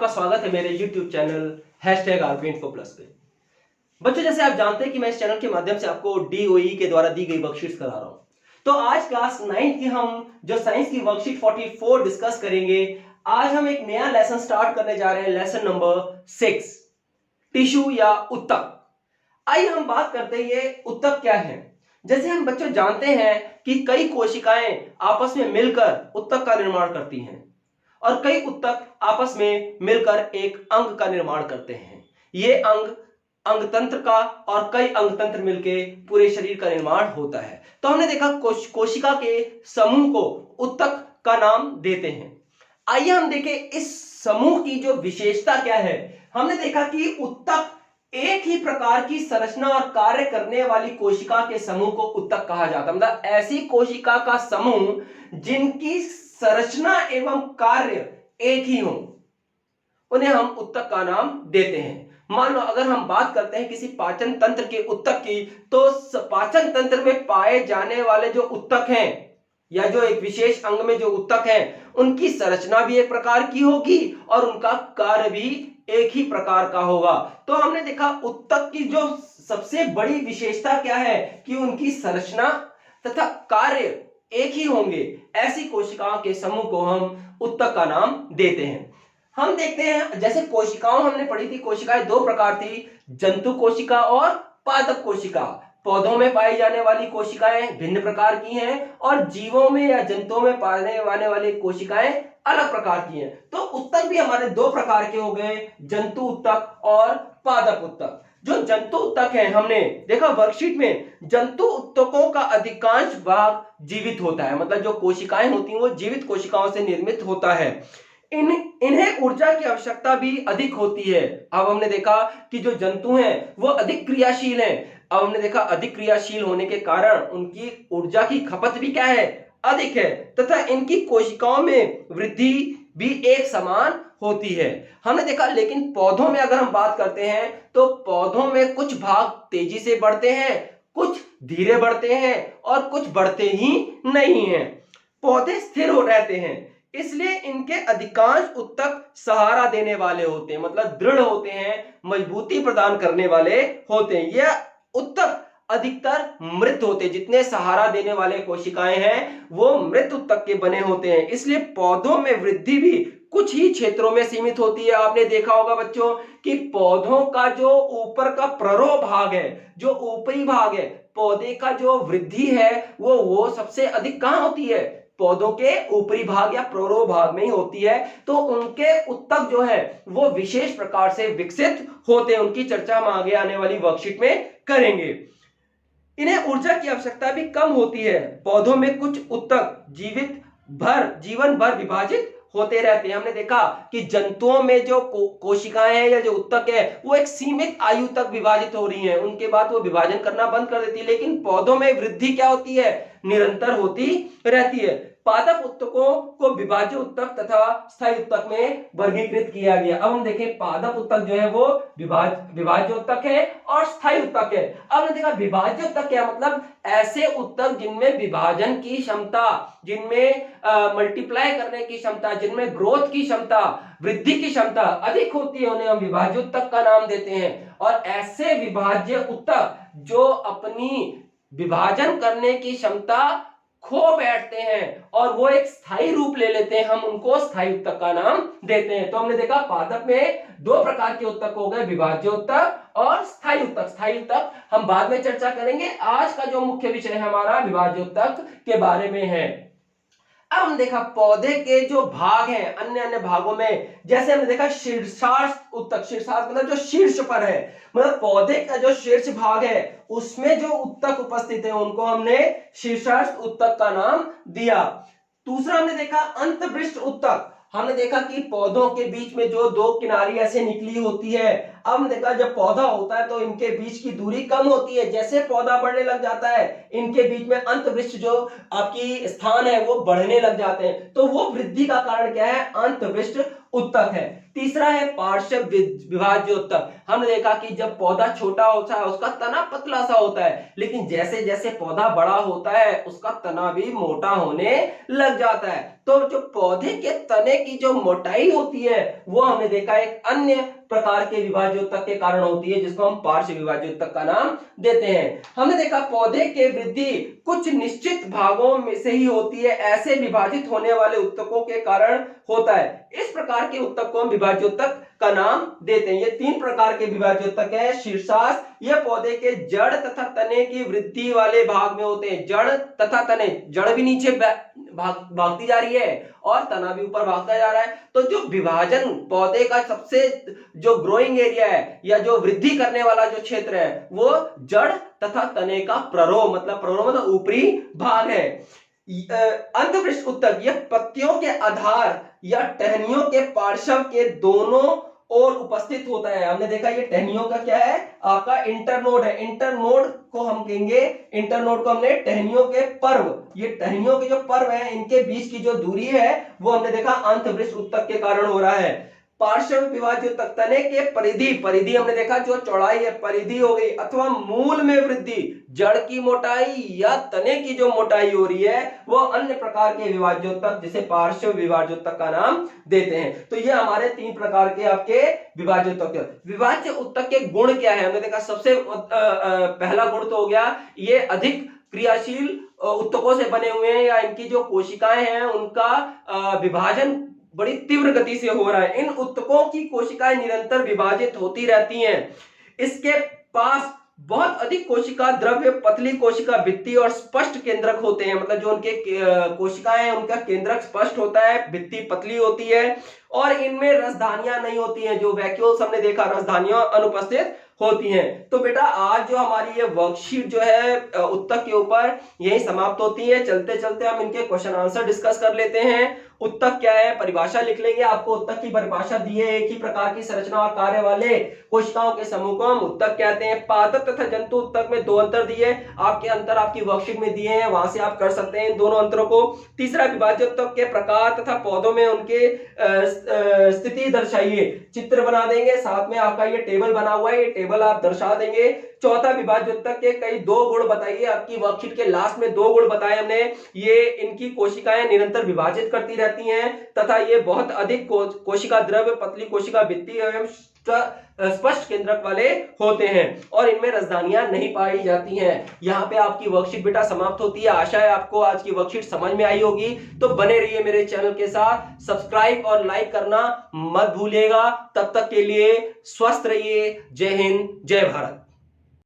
स्वागत है मेरे YouTube चैनल #RPInfoPlus पे। बच्चों, जैसे आप जानते हैं कि मैं इस चैनल के माध्यम से आपको DOE के द्वारा दी गई वर्कशीट्स करा रहा हूं। तो आज क्लास 9 की हम जो साइंस की वर्कशीट 44 डिस्कस करेंगे। आज हम एक नया लेसन स्टार्ट करने जा रहे हैं, लेसन नंबर 6, टिश्यू या उत्तक। आइए हम बात करते हैं ये उत्तक क्या है। जैसे हम बच्चों जानते हैं कि कई कोशिकाएं आपस में मिलकर उत्तक का निर्माण करती हैं और कई उत्तक आपस में मिलकर एक अंग का निर्माण करते हैं। ये अंग तंत्र का और कई अंग तंत्र मिलकर पूरे शरीर का निर्माण होता है। तो हमने देखा कोशिका के समूह को उत्तक का नाम देते हैं। आइए हम देखें इस समूह की जो विशेषता क्या है। हमने देखा कि उत्तक एक ही प्रकार की संरचना और कार्य करने वाली कोशिका के समूह को उत्तक कहा जाता है। मतलब ऐसी कोशिका का समूह जिनकी संरचना एवं कार्य एक ही हो, उन्हें हम उत्तक का नाम देते हैं। मान लो अगर हम बात करते हैं किसी पाचन तंत्र के उत्तक की, तो पाचन तंत्र में पाए जाने वाले जो उत्तक हैं या जो एक विशेष अंग में जो उत्तक हैं, उनकी संरचना भी एक प्रकार की होगी और उनका कार्य भी एक ही प्रकार का होगा। तो हमने देखा उत्तक की जो सबसे बड़ी विशेषता क्या है कि उनकी संरचना तथा कार्य एक ही होंगे। ऐसी कोशिकाओं के समूह को हम उत्तक का नाम देते हैं। हम देखते हैं जैसे कोशिकाओं हमने पढ़ी थी, कोशिकाएं दो प्रकार थी, जंतु कोशिका और पादप कोशिका। पौधों में पाई जाने वाली कोशिकाएं भिन्न प्रकार की हैं और जीवों में या जंतुओं में पाने जाने वाली कोशिकाएं अलग प्रकार की हैं। तो उत्तक भी हमारे दो प्रकार के हो गए, जंतु उत्तक और पादप उत्तक। जो जंतु उत्तक है, हमने देखा वर्कशीट में, जंतु उत्तकों का अधिकांश भाग जीवित होता है। मतलब जो कोशिकाएं होती हैं वो जीवित कोशिकाओं से निर्मित होता है। इन्हें ऊर्जा की आवश्यकता भी अधिक होती है। अब हमने देखा कि जो जंतु हैं वो अधिक क्रियाशील हैं। अब हमने देखा अधिक क्रियाशील होने के कारण उनकी ऊर्जा की खपत भी क्या है, अधिक है, तथा इनकी कोशिकाओं में वृद्धि भी एक समान होती है। हमने देखा लेकिन पौधों में अगर हम बात करते हैं तो पौधों में कुछ भाग तेजी से बढ़ते हैं, कुछ धीरे बढ़ते हैं और कुछ बढ़ते ही नहीं हैं। पौधे स्थिर हो रहते हैं, इसलिए इनके अधिकांश उत्तक सहारा देने वाले होते हैं। मतलब दृढ़ होते हैं, मजबूती प्रदान करने वाले होते हैं। यह उत्तक अधिकतर मृत होते हैं। जितने सहारा देने वाले कोशिकाएं हैं वो मृत उत्तक के बने होते हैं। इसलिए पौधों में वृद्धि भी कुछ ही क्षेत्रों में सीमित होती है। आपने देखा होगा बच्चों कि पौधों का जो ऊपर का प्ररो भाग है, जो ऊपरी भाग है, पौधे का जो वृद्धि है वो सबसे अधिक कहां होती है, पौधों के ऊपरी भाग या प्रोरो भाग में ही होती है। तो उनके उत्तक जो है वो विशेष प्रकार से विकसित होते हैं। उनकी चर्चा हम आगे आने वाली वर्कशीट में करेंगे। इन्हें ऊर्जा की आवश्यकता भी कम होती है। पौधों में कुछ उत्तक जीवन भर विभाजित होते रहते हैं। हमने देखा कि जंतुओं में जो कोशिकाएं हैं या जो उत्तक है वो एक सीमित आयु तक विभाजित हो रही हैं, उनके बाद वो विभाजन करना बंद कर देती है। लेकिन पौधों में वृद्धि क्या होती है, निरंतर होती रहती है। पादप उत्तकों को विभाज्य उत्तक तथा स्थायी उत्तक में वर्गीकृत किया गया। अब हम देखें पादप उत्तक जो है वो विभाज्य उत्तक है और स्थायी उत्तक है। अब हमने देखा विभाज्य उत्तक क्या मतलब, ऐसे उत्तक जिनमें विभाजन की क्षमता, जिनमें मल्टीप्लाई करने की क्षमता, जिनमें ग्रोथ की क्षमता, वृद्धि की क्षमता अधिक होती है, उन्हें हम विभाज्य उत्तक का नाम देते हैं। और ऐसे विभाज्य उत्तक जो अपनी विभाजन करने की क्षमता खो बैठते हैं और वो एक स्थायी रूप ले लेते हैं, हम उनको स्थायी उत्तक का नाम देते हैं। तो हमने देखा पादप में दो प्रकार के उत्तक हो गए, विभाज्य उत्तक और स्थायी उत्तक। स्थायी उत्तक हम बाद में चर्चा करेंगे। आज का जो मुख्य विषय हमारा विभाज्य उत्तक के बारे में है। अब हम देखा पौधे के जो भाग हैं अन्य अन्य भागों में, जैसे हमने देखा शीर्षार्थ उत्तक, शीर्षार्थ मतलब जो शीर्ष पर है, मतलब पौधे का जो शीर्ष भाग है उसमें जो उत्तक उपस्थित है उनको हमने शीर्षार्थ उत्तक का नाम दिया। दूसरा हमने देखा अंतःपृष्ठ उत्तक। हमने देखा कि पौधों के बीच में जो दो किनारी ऐसे निकली होती है। अब हमने देखा जब पौधा होता है तो इनके बीच की दूरी कम होती है, जैसे पौधा बढ़ने लग जाता है इनके बीच में अंतःपृष्ठ जो आपकी स्थान है वो बढ़ने लग जाते हैं। तो वो वृद्धि का कारण क्या है, अंतःपृष्ठ उत्तक है। तीसरा है पार्श्व विभाज्य उत्तक। हमने देखा कि जब पौधा छोटा होता है उसका तना पतला सा होता है, लेकिन जैसे जैसे पौधा बड़ा होता है उसका तना भी मोटा होने लग जाता है। तो जो पौधे के तने की जो मोटाई होती है वो हमने देखा एक अन्य प्रकार के विभाज्य उत्तक के कारण होती है, जिसको हम पार्श्व विभाज्य उत्तक का नाम देते हैं। हमने देखा पौधे के वृद्धि कुछ निश्चित भागों में से ही होती है, ऐसे विभाजित होने वाले उत्तकों के कारण होता है। इस प्रकार के उत्तक को हम विभाज्य उत्तक का नाम देते हैं। ये 3 प्रकार के विभाज्य उत्तक है। शीर्षाश्म, यह पौधे के जड़ तथा तने की वृद्धि वाले भाग में होते हैं। जड़ तथा तने, जड़ भी नीचे भागती जा रही है और तना भी ऊपर भागता जा रहा है। तो जो विभाजन पौधे का सबसे जो ग्रोइंग एरिया है या जो वृद्धि करने वाला जो क्षेत्र है वो जड़ तथा तने का प्ररोह मतलब ऊपरी भाग है। अंतवृक्ष उत्तक यह पत्तियों के आधार या टहनियों के पार्श्व के दोनों ओर उपस्थित होता है। हमने देखा ये टहनियों का क्या है, आपका इंटरनोड है। इंटरनोड को हम कहेंगे, इंटरनोड को हमने टहनियों के पर्व, ये टहनियों के जो पर्व है इनके बीच की जो दूरी है वो हमने देखा अंतवृक्ष उत्तक के कारण हो रहा है। पार्श्व विभाज्य उत्तक, तने के परिधि, परिधि हमने देखा जो चौड़ाई है परिधि हो गई, अथवा मूल में वृद्धि, जड़ की मोटाई या तने की जो मोटाई हो रही है वो अन्य प्रकार के विभाज्य उत्तक जिसे पार्श्व विभाज्य उत्तक का नाम देते हैं। तो ये हमारे 3 प्रकार के आपके विभाज्य उत्तक। विभाज्य उत्तक के गुण क्या है, हमने देखा सबसे पहला गुण तो हो गया ये अधिक क्रियाशील उत्तकों से बने हुए हैं, या इनकी जो कोशिकाएं हैं उनका विभाजन बड़ी तीव्र गति से हो रहा है। इन उत्तकों की कोशिकाएं निरंतर विभाजित होती रहती हैं। इसके पास बहुत अधिक कोशिका द्रव्य, पतली कोशिका भित्ति और स्पष्ट केंद्रक होते हैं। मतलब जो उनके कोशिकाएं हैं उनका केंद्रक स्पष्ट होता है, भित्ति पतली होती है और इनमें रसधानियां नहीं होती हैं। जो वैक्यूल्स हमने देखा रसधानियां अनुपस्थित होती हैं। तो बेटा आज जो हमारी ये वर्कशीट जो है उत्तक के ऊपर यही समाप्त होती है। चलते चलते हम इनके क्वेश्चन आंसर डिस्कस कर लेते हैं। उत्तक क्या है, परिभाषा लिख लेंगे। आपको उत्तक की परिभाषा दी है, एक ही प्रकार की संरचना और कार्य वाले कोशिकाओं के समूह को हम उत्तक कहते हैं। पादप तथा जंतु उत्तक में 2 अंतर दिए, आपके अंतर आपकी वर्कशीट में दिए हैं, वहां से आप कर सकते हैं इन दोनों अंतरों को। तीसरा विभाज्य उत्तक के प्रकार तथा पौधों में उनके स्थिति दर्शाइए, चित्र बना देंगे, साथ में आपका ये टेबल बना हुआ है, ये टेबल आप दर्शा देंगे। चौथा विभाज्य उत्तक के कई 2 गुण बताइए। आपकी वर्कशीट के लास्ट में 2 गुण बताए हमने, ये इनकी कोशिकाएं निरंतर विभाजित करती रहती हैं तथा ये बहुत अधिक कोशिका द्रव्य, पतली कोशिका भित्ति एवं स्पष्ट केंद्रक वाले होते हैं और इनमें रसधानियां नहीं पाई जाती हैं। यहाँ पे आपकी वर्कशीट बेटा समाप्त होती है। आशा है आपको आज की वर्कशीट समझ में आई होगी। तो बने रहिए मेरे चैनल के साथ, सब्सक्राइब और लाइक करना मत भूलिएगा। तब तक के लिए स्वस्थ रहिए। जय हिंद, जय भारत।